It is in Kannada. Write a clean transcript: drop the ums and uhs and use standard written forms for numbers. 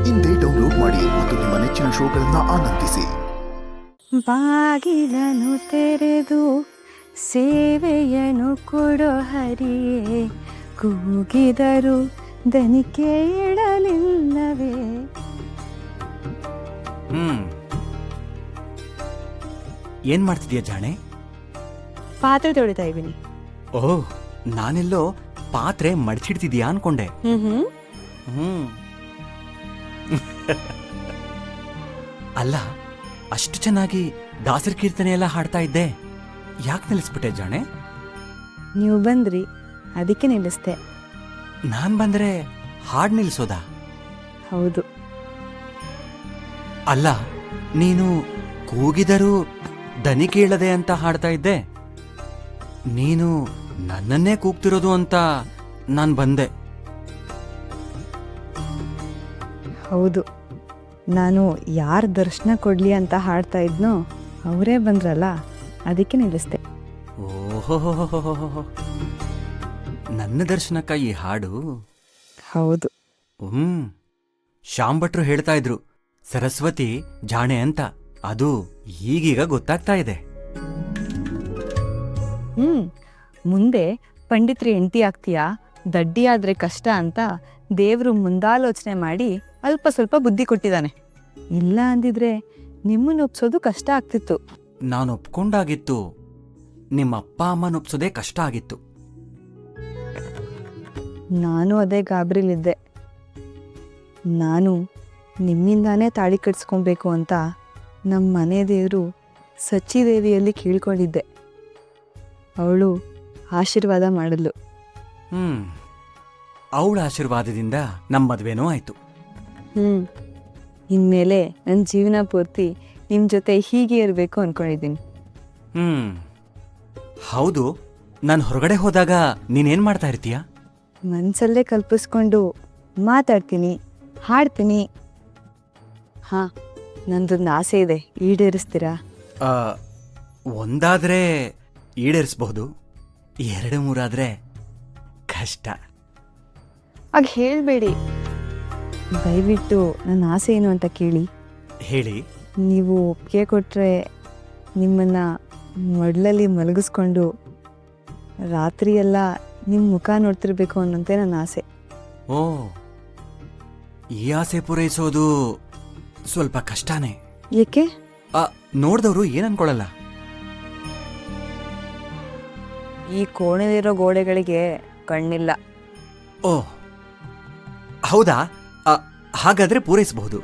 ಇಂದೇ ಡೌನ್ಲೋಡ್ ಮಾಡಿ ಮತ್ತು ನಿಮ್ಮ ನೆಚ್ಚಿನ ಶೋಗಳನ್ನ ಆನಂದಿಸಿ. ಬಾಗಿಲನ್ನು ತೆರೆದು ಸೇವೆಯನ್ನು ಕೊಡೋ ಹರಿಯೇ, ಕೂಗಿದರು ದನಿ ಕೇಳಲಿಲ್ಲವೇ. ಏನ್ ಮಾಡ್ತಿದ್ಯಾ ಜಾಣೆ? ಪಾತ್ರೆ ತೊಳಿತಾ ಇದ್ದೀನಿ. ಓಹ್, ನಾನೆಲ್ಲೋ ಪಾತ್ರೆ ಮಡಚಿಡ್ತಿದ್ಯಾ ಅನ್ಕೊಂಡೆ. ಅಲ್ಲ, ಅಷ್ಟು ಚೆನ್ನಾಗಿ ದಾಸರ ಕೀರ್ತನೆ ಎಲ್ಲ ಹಾಡ್ತಾ ಇದ್ದೆ, ಯಾಕೆ ನಿಲ್ಲಿಸ್ಬಿಟ್ಟೆ ಜಾಣೆ? ನೀವು ಬಂದ್ರಿ, ಅದಕ್ಕೆ ನಿಲ್ಲಿಸ್ದೆ. ನಾನ್ ಬಂದ್ರೆ ಹಾಡ್ ನಿಲ್ಸೋದಾ? ಹೌದು. ಅಲ್ಲ, ನೀನು ಕೂಗಿದರೂ ದನಿ ಕೇಳದೆ ಅಂತ ಹಾಡ್ತಾ ಇದ್ದೆ. ನೀನು ನನ್ನನ್ನೇ ಕೂಗ್ತಿರೋದು ಅಂತ ನಾನ್ ಬಂದೆ. ಹೌದು, ನಾನು ಯಾರ ದರ್ಶನ ಕೊಡ್ಲಿ ಅಂತ ಹಾಡ್ತಾ ಇದ್ನೋ ಅವರೇ ಬಂದ್ರಲ್ಲ, ಅದಕ್ಕೆ ನಿಲ್ಲಿಸ್ದೆ. ಓಹೋ, ನನ್ನ ದರ್ಶನಕ್ಕ ಈ ಹಾಡು? ಹೌದು. ಶ್ಯಾಮ್ ಭಟ್ರು ಹೇಳ್ತಾ ಇದ್ರು, ಸರಸ್ವತಿ ಜಾಣೆ ಅಂತ. ಅದು ಈಗೀಗ ಗೊತ್ತಾಗ್ತಾ ಇದೆ. ಮುಂದೆ ಪಂಡಿತ್ರಿ ಹೆಂಡತಿ ಆಗ್ತೀಯಾ, ದಡ್ಡಿ ಆದ್ರೆ ಕಷ್ಟ ಅಂತ ದೇವ್ರು ಮುಂದಾಲೋಚನೆ ಮಾಡಿ ಅಲ್ಪ ಸ್ವಲ್ಪ ಬುದ್ಧಿ ಕೊಟ್ಟಿದ್ದಾನೆ. ಇಲ್ಲ ಅಂದಿದ್ರೆ ನಿಮ್ಮನ್ನ ಒಪ್ಸೋದು ಕಷ್ಟ ಆಗ್ತಿತ್ತು. ನಾನು ಒಪ್ಕೊಂಡಾಗಿತ್ತು, ನಿಮ್ಮ ಅಪ್ಪ ಅಮ್ಮನ ಒಪ್ಸೋದೇ ಕಷ್ಟ ಆಗಿತ್ತು. ನಾನು ಅದೇ ಗಾಬರಿಲಿದ್ದೆ. ನಾನು ನಿಮ್ಮಿಂದಾನೇ ತಾಳಿ ಕಟ್ಸ್ಕೊಬೇಕು ಅಂತ ನಮ್ಮ ಮನೆ ದೇವರು ಸಚ್ಚಿದೇವಿಯಲ್ಲಿ ಕೇಳ್ಕೊಂಡಿದ್ದೆ. ಅವಳು ಆಶೀರ್ವಾದ ಮಾಡಿದ್ಲು. ಅವಳ ಆಶೀರ್ವಾದದಿಂದ ನಮ್ಮ ಮದ್ವೆನೂ ಆಯ್ತು. ಇನ್ಮೇಲೆ ನನ್ನ ಜೀವನ ಪೂರ್ತಿ ನಿಮ್ಮ ಜೊತೆ ಹೀಗೆ ಇರಬೇಕು ಅನ್ಕೊಂಡಿದ್ದೀನಿ. ಹೌದು, ನಾನು ಹೊರಗಡೆ ಹೋದಾಗ ನೀನೇನ್ ಮಾಡ್ತಾ ಇರ್ತೀಯ? ಮನಸ್ಸಲ್ಲೇ ಕಲ್ಪಿಸ್ಕೊಂಡು ಮಾತಾಡ್ತೀನಿ, ಹಾಡ್ತೀನಿ. ನಂದೊಂದು ಆಸೆ ಇದೆ, ಈಡೇರಿಸ್ತೀರಾ? ಒಂದಾದ್ರೆ ಈಡೇರಿಸಬಹುದು, 2-3 ಕಷ್ಟ. ಆಗ ಹೇಳ್ಬೇಡಿ, ದಯವಿಟ್ಟು ನನ್ನ ಆಸೆ ಏನು ಅಂತ ಕೇಳಿ. ಹೇಳಿ. ನೀವು ಒಪ್ಪಿಗೆ ಕೊಟ್ಟರೆ ನಿಮ್ಮನ್ನು ಮಡ್ಲಲ್ಲಿ ಮಲಗಿಸ್ಕೊಂಡು ರಾತ್ರಿಯೆಲ್ಲ ನಿಮ್ಮ ಮುಖ ನೋಡ್ತಿರ್ಬೇಕು ಅನ್ನೋಂತೆ ನನ್ನ ಆಸೆ. ಓ, ಈ ಆಸೆ ಪೂರೈಸೋದು ಸ್ವಲ್ಪ ಕಷ್ಟನೇ. ಏಕೆ? ನೋಡ್ದವ್ರು ಏನ್ ಅನ್ಕೊಳಲ್ಲ. ಈ ಕೋಣೆಲಿರೋ ಗೋಡೆಗಳಿಗೆ ಕಣ್ಣಿಲ್ಲ. ಓ ಹೌದಾ? ಹಾಗಾದ್ರೆ ಪೂರೈಸಬಹುದು.